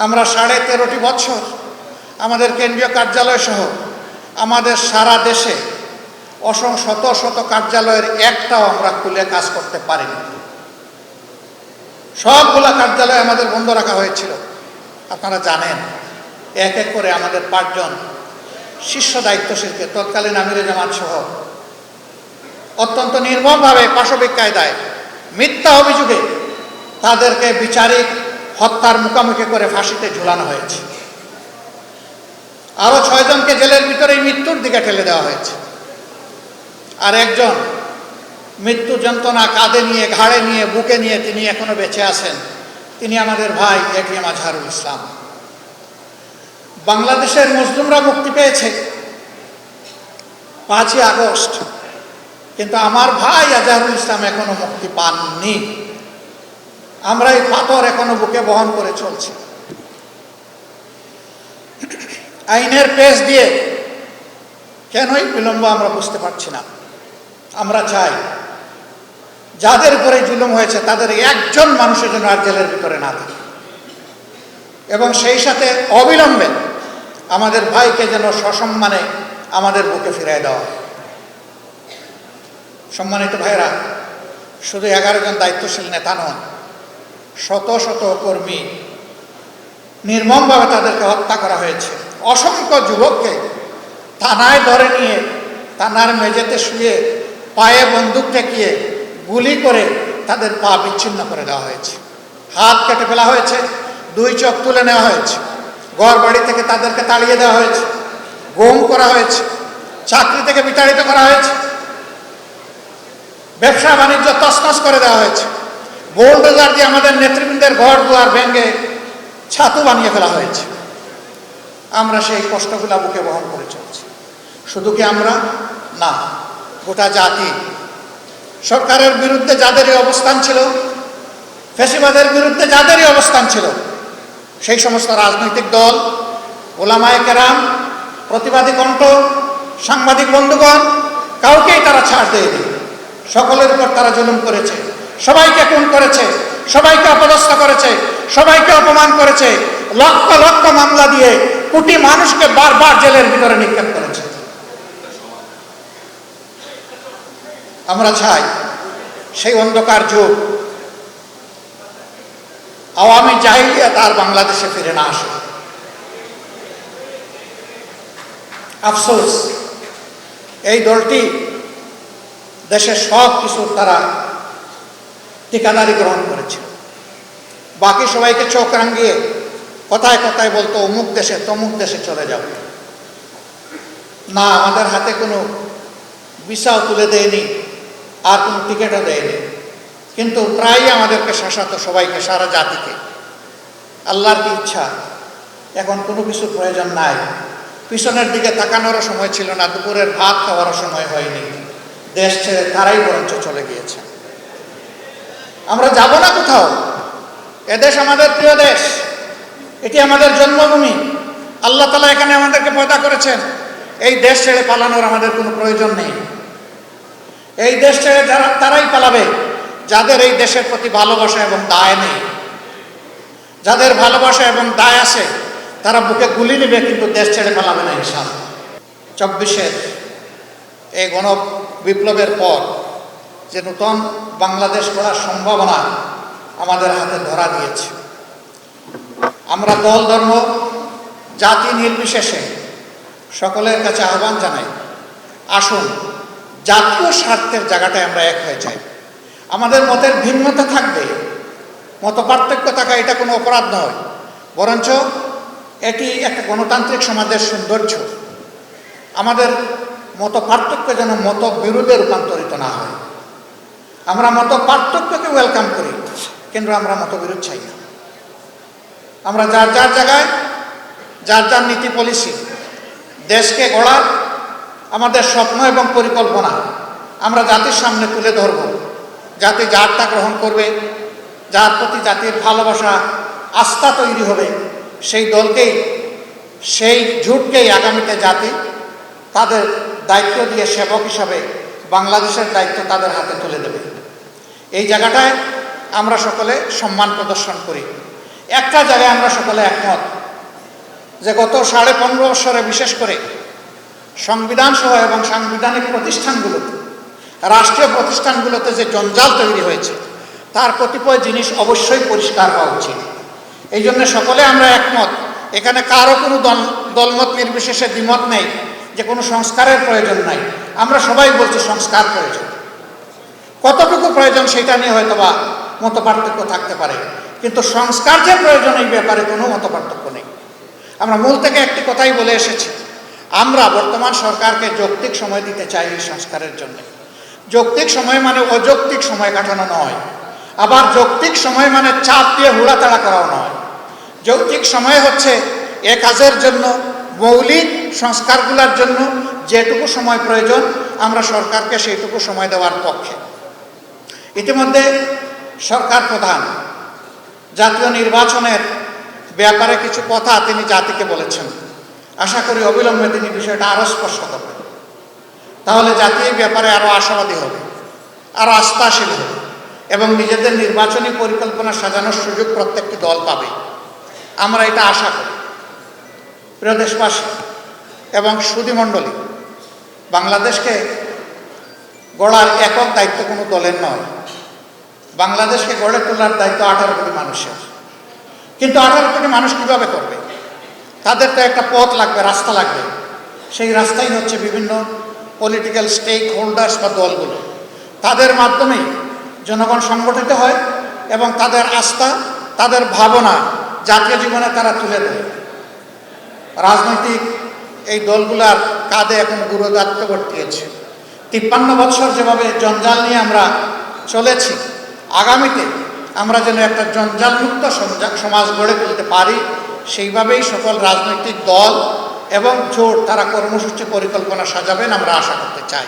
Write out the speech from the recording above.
আমরা 13.5 বছর আমাদের কেন্দ্রীয় কার্যালয় সহ আমাদের সারা দেশে শত শত কার্যালয়ের একটাও আমরা খুলে কাজ করতে পারিনি। সবগুলা কার্যালয় আমাদের বন্ধ রাখা হয়েছিল। আপনারা জানেন, এক এক করে আমাদের 5 জন শীর্ষ দায়িত্বশীলকে তৎকালীন আমিরে জামাত সহ অত্যন্ত নির্মমভাবে পাশবিক কায়দায় মিথ্যা অভিযোগে তাদেরকে বিচারিক হত্যার মুখোমুখি করে ফাঁসিতে ঝুলানো হয়েছে। আরো 6 জনকে জেলের ভিতরেই মৃত্যুর দিকে ঠেলে দেওয়া হয়েছে। আর একজন মৃত্যু যন্ত্রণা কাঁধে নিয়ে, ঘাড়ে নিয়ে, বুকে নিয়ে তিনি এখনো বেঁচে আছেন। তিনি আমাদের ভাই এটিএম আজহারুল ইসলাম। বাংলাদেশের মুসলিমরা মুক্তি পেয়েছে 5ই আগস্ট, কিন্তু আমার ভাই আজহারুল ইসলাম এখনো মুক্তি পাননি। আমরা এই পাথর এখনো বুকে বহন করে চলছি। আইনের পেশ দিয়ে কেনই বিলম্ব আমরা বুঝতে পারছি না। আমরা চাই যাদের উপরে জুলুম হয়েছে তাদের একজন মানুষের জন্য আর জেলের ভিতরে না থাকে, এবং সেই সাথে অবিলম্বে আমাদের ভাইকে যেন সসম্মানে আমাদের বুকে ফিরিয়ে দেওয়া হয়। সম্মানিত ভাইরা, শুধু 11 জন দায়িত্বশীল নেতা নন, শত শত কর্মী নির্মমভাবে তাদেরকে হত্যা করা হয়েছে। অসংখ্য যুবককে থানায় ধরে নিয়ে থানার মেঝেতে শুয়ে পায়ে বন্দুক ঠেকিয়ে গুলি করে তাদের পা বিচ্ছিন্ন করে দেওয়া হয়েছে, হাত কেটে ফেলা হয়েছে, 2 চোখ তুলে নেওয়া হয়েছে, ঘর বাড়ি থেকে তাদেরকে তাড়িয়ে দেওয়া হয়েছে, গুম করা হয়েছে, চাকরি থেকে বিতাড়িত করা হয়েছে, ব্যবসা বাণিজ্য তছনছ করে দেওয়া হয়েছে, বোল্ডোজার দিয়ে আমাদের নেতৃবৃন্দের ঘর দুয়ার ভেঙে ছাতু বানিয়ে ফেলা হয়েছে। আমরা সেই কষ্টগুলা বুকে বহন করে চলছি। শুধু কি আমরা না, গোটা জাতি। সরকারের বিরুদ্ধে যাদেরই অবস্থান ছিল, ফ্যাসিবাদের বিরুদ্ধে যাদেরই অবস্থান ছিল, সেই সমস্ত রাজনৈতিক দল, ওলামায়ে কেরাম, প্রতিবাদী কণ্ঠ, সাংবাদিক বন্ধুগণ, কাউকেই তারা ছাড় দেয়নি। সকলের উপর তারা জুলুম করেছে, সবাইকে খুন করেছে, সবাইকে অপদস্থ করেছে, সবাইকে অপমান করেছে, লক্ষ লক্ষ মামলা দিয়ে কোটি মানুষকে বারবার জেলের ভিতরে নিক্ষেপ করেছে। আমরা চাই সেই অন্ধকার যুগ আওয়ামী জাহিলিয়াত আর বাংলাদেশে ফিরে না আসে। আফসোস, এই দলটি দেশের সব কিছুর তারা ঠিকাদারি গ্রহণ করেছে। বাকি সবাইকে চোখ রাঙিয়ে কথায় কথায় বলতো অমুক দেশে তমুক দেশে চলে যাবে না, আমাদের হাতে কোনো ভিসাও তুলে দেয়নি, আর কোনো টিকিটও দেয়নি, কিন্তু প্রায়ই আমাদেরকে শাসাতো, সবাইকে, সারা জাতিকে। আল্লাহর কি ইচ্ছা, এখন কোনো কিছুর প্রয়োজন নাই। পিছনের দিকে তাকানোরও সময় ছিল না, দুপুরের ভাত খাওয়ারও সময় হয়নি। দেশ ছেড়ে তারাই বরঞ্চ চলে গিয়েছে। আমরা যাব না কোথাও। এদেশ আমাদের প্রিয় দেশ, এটি আমাদের জন্মভূমি। আল্লাহ তাআলা এখানে আমাদেরকে পয়দা করেছেন। এই দেশ ছেড়ে পালানোর আমাদের কোনো প্রয়োজন নেই। এই দেশ ছেড়ে তারাই পালাবে যাদের এই দেশের প্রতি ভালোবাসা এবং দায় নেই। যাদের ভালোবাসা এবং দায় আছে তারা বুকে গুলি নেবে, কিন্তু দেশ ছেড়ে পালাবে না ইনশাআল্লাহ। 24-এর এই গণ বিপ্লবের পর যে নতুন বাংলাদেশ গড়ার সম্ভাবনা আমাদের হাতে ধরা দিয়েছে, আমরা দল, ধর্ম, জাতি নির্বিশেষে সকলের কাছে আহ্বান জানাই, আসুন জাতীয় স্বার্থের জায়গাটায় আমরা এক হয়ে যাই। আমাদের মতের ভিন্নতা থাকবে, মত পার্থক্য থাকা এটা কোনো অপরাধ নয়, বরঞ্চ এটি একটা গণতান্ত্রিক সমাজের সৌন্দর্য। আমাদের মত পার্থক্য যেন মত বিরোধে রূপান্তরিত না হয়। আমরা মত পার্থক্যকে ওয়েলকাম করি, কিন্তু আমরা মতবিরোধ চাই না। আমরা যার যার জায়গায় যার যার নীতি পলিসি, দেশকে গড়ার আমাদের স্বপ্ন এবং পরিকল্পনা আমরা জাতির সামনে তুলে ধরব। জাতি যারটা গ্রহণ করবে, যার প্রতি জাতির ভালোবাসা, আস্থা তৈরি হবে, সেই দলকেই, সেই জোটকেই আগামীতে জাতি তাদের দায়িত্ব দিয়ে সেবক হিসাবে বাংলাদেশের দায়িত্ব তাদের হাতে তুলে দেবে। এই জায়গাটায় আমরা সকলে সম্মান প্রদর্শন করি। একটা জায়গায় আমরা সকলে একমত যে গত 15.5 বছরে বিশেষ করে সংবিধান সহ এবং সাংবিধানিক প্রতিষ্ঠানগুলোতে, রাষ্ট্রীয় প্রতিষ্ঠানগুলোতে যে জঞ্জাল তৈরি হয়েছে তার কতিপয় জিনিস অবশ্যই পরিষ্কার হওয়া উচিত। এই জন্য সকলে আমরা একমত, এখানে কারো কোনো দলমত নির্বিশেষে দ্বিমত নেই যে কোনো সংস্কারের প্রয়োজন নাই। আমরা সবাই বলছি সংস্কার প্রয়োজন। কতটুকু প্রয়োজন সেটা নিয়ে হয়তো বা মতপার্থক্য থাকতে পারে, কিন্তু সংস্কার যে প্রয়োজন এই ব্যাপারে কোনো মতপার্থক্য নেই। আমরা মূল থেকে একটি কথাই বলে এসেছি, আমরা বর্তমান সরকারকে যৌক্তিক সময় দিতে চাই এই সংস্কারের জন্য। যৌক্তিক সময় মানে অযৌক্তিক সময় কাটানো নয়, আবার যৌক্তিক সময় মানে চাপ দিয়ে হুড়াতাড়া করাও নয়। যৌক্তিক সময় হচ্ছে এ কাজের জন্য, মৌলিক সংস্কারগুলোর জন্য যেটুকু সময় প্রয়োজন আমরা সরকারকে সেইটুকু সময় দেওয়ার পক্ষে। ইতিমধ্যে সরকার প্রধান জাতীয় নির্বাচনের ব্যাপারে কিছু কথা তিনি জাতিকে বলেছেন। আশা করি অবিলম্বে তিনি বিষয়টা আরও স্পষ্ট করবেন, তাহলে জাতি এই ব্যাপারে আরও আশাবাদী হবে, আরও আস্থাশীল হবে এবং নিজেদের নির্বাচনী পরিকল্পনা সাজানোর সুযোগ প্রত্যেকটি দল পাবে। আমরা এটা আশা করি। প্রিয় দেশবাসী এবং সুধীমণ্ডলী, বাংলাদেশকে গড়ার একক দায়িত্ব কোনো দলের নয়। বাংলাদেশকে গড়ে তোলার দায়িত্ব 18 কোটি মানুষের। কিন্তু 18 কোটি মানুষ কীভাবে করবে? তাদের তো একটা পথ লাগবে, রাস্তা লাগবে। সেই রাস্তাই হচ্ছে বিভিন্ন পলিটিক্যাল স্টেক হোল্ডার্স বা দলগুলো। তাদের মাধ্যমেই জনগণ সংগঠিত হয় এবং তাদের আস্থা, তাদের ভাবনা জাতীয় জীবনে তারা তুলে দেয়। রাজনৈতিক এই দলগুলার কাঁধে এখন গুরুদায়িত্ব বর্তিয়েছে। 53 বছর যেভাবে জঞ্জাল নিয়ে আমরা চলেছি, আগামীতে আমরা যেন একটা জঞ্জালমুক্ত সমাজ গড়ে তুলতে পারি, সেইভাবেই সকল রাজনৈতিক দল এবং জোট তারা কর্মসূচি পরিকল্পনা সাজাবেন আমরা আশা করতে চাই।